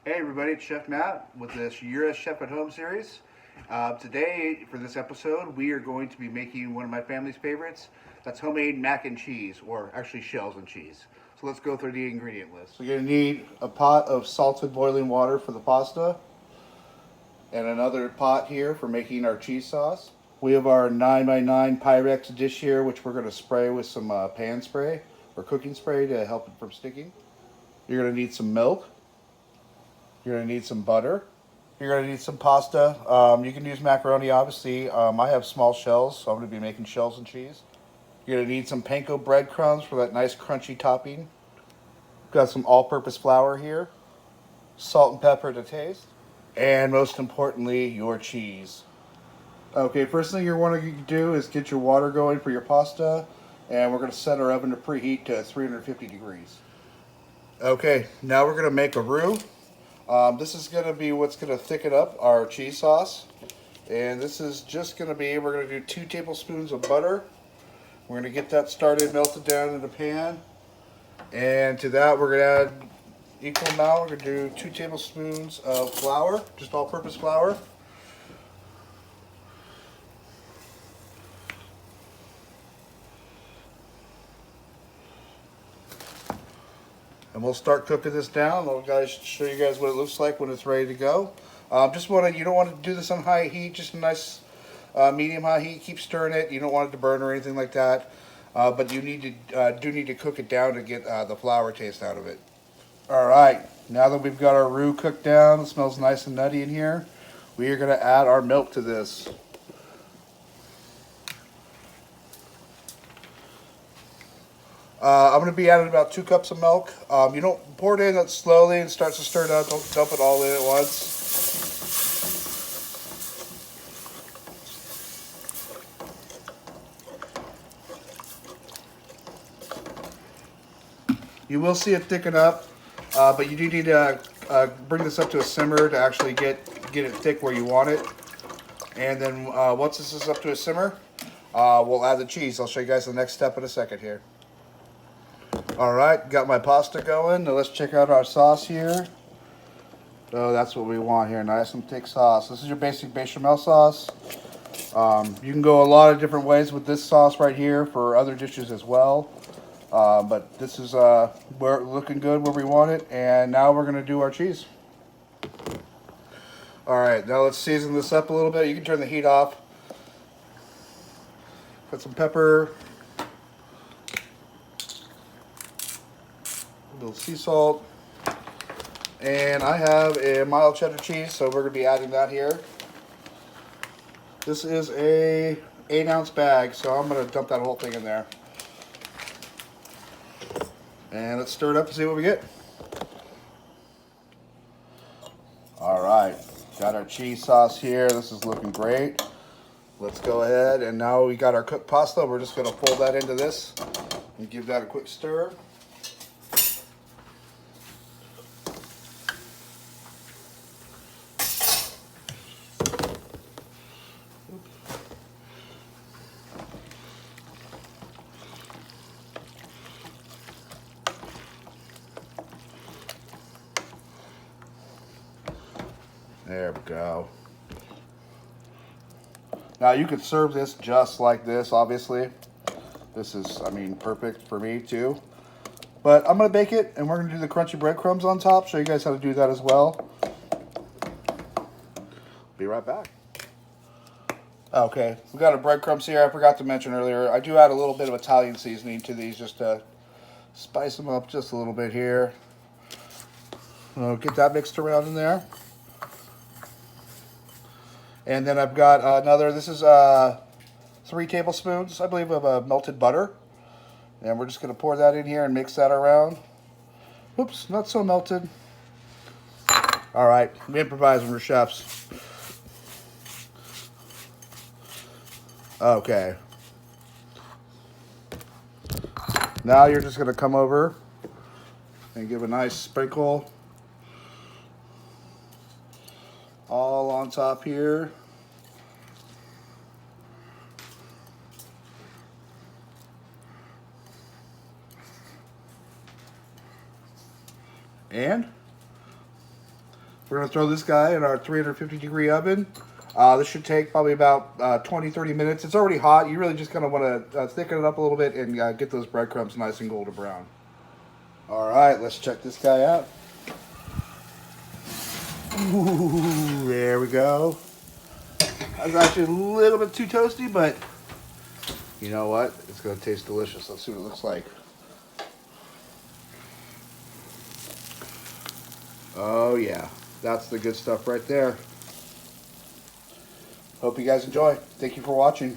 Hey everybody, it's Chef Matt with this Eurest Chef at Home series. Today, for this episode, we are going to be making one of my family's favorites. That's homemade mac and cheese, or actually shells and cheese. So let's go through the ingredient list. So you're going to need a pot of salted boiling water for the pasta, and another pot here for making our cheese sauce. We have our 9x9 Pyrex dish here, which we're going to spray with some pan spray or cooking spray to help it from sticking. You're going to need some milk. You're going to need some butter. You're going to need some pasta. You can use macaroni, obviously. I have small shells, so I'm going to be making shells and cheese. You're going to need some panko breadcrumbs for that nice crunchy topping. Got some all-purpose flour here. Salt and pepper to taste. And most importantly, your cheese. Okay, first thing you want to do is get your water going for your pasta. And we're going to set our oven to preheat to 350 degrees. Okay, now we're going to make a roux. This is going to be what's going to thicken up our cheese sauce. And this is just going to be, we're going to do 2 tablespoons of butter. We're going to get that started, melted down in the pan. And to that, we're going to add equal amount. We're going to do 2 tablespoons of flour, just all-purpose flour. And we'll start cooking this down. I'll show you guys what it looks like when it's ready to go. You don't want to do this on high heat, just a nice medium high heat. Keep stirring it. You don't want it to burn or anything like that. But you need to do need to cook it down to get the flour taste out of it. All right, now that we've got our roux cooked down, it smells nice and nutty in here. We are going to add our milk to this. I'm going to be adding about 2 cups of milk. You don't pour it in slowly and starts to stir it up. Don't dump it all in at once. You will see it thicken up, but you do need to bring this up to a simmer to actually get it thick where you want it. And then once this is up to a simmer, we'll add the cheese. I'll show you guys the next step in a second here. Alright, got my pasta going. Now let's check out our sauce here. Oh, that's what we want here, nice and thick sauce. This is your basic bechamel sauce. You can go a lot of different ways with this sauce right here for other dishes as well. But this is we're looking good where we want it. And now we're going to do our cheese. Alright, now let's season this up a little bit. You can turn the heat off. Put some pepper. A little sea salt, and I have a mild cheddar cheese, so we're going to be adding that here. This is a 8-ounce bag, so I'm going to dump that whole thing in there. And let's stir it up and see what we get. Alright, got our cheese sauce here. This is looking great. Let's go ahead, and now we got our cooked pasta. We're just going to fold that into this and give that a quick stir. There we go. Now you could serve this just like this, obviously. This is, I mean, perfect for me too. But I'm going to bake it, and we're going to do the crunchy breadcrumbs on top. Show you guys how to do that as well. Be right back. Okay, we got our breadcrumbs here. I forgot to mention earlier, I do add a little bit of Italian seasoning to these just to spice them up just a little bit here. Get that mixed around in there. And then I've got another, this is 3 tablespoons, I believe, of melted butter. And we're just going to pour that in here and mix that around. Oops, not so melted. All right, we improvise when we're chefs. Okay. Now you're just going to come over and give a nice sprinkle all on top here. And We're going to throw this guy in our 350-degree oven. This should take probably about 20-30 minutes. It's already hot. You really just kind of want to thicken it up a little bit and get those breadcrumbs nice and golden brown. All right, let's check this guy out. Ooh, there we go. That's actually a little bit too toasty, but you know what? It's going to taste delicious. Let's see what it looks like. Oh yeah, that's the good stuff right there. Hope you guys enjoy. Thank you for watching.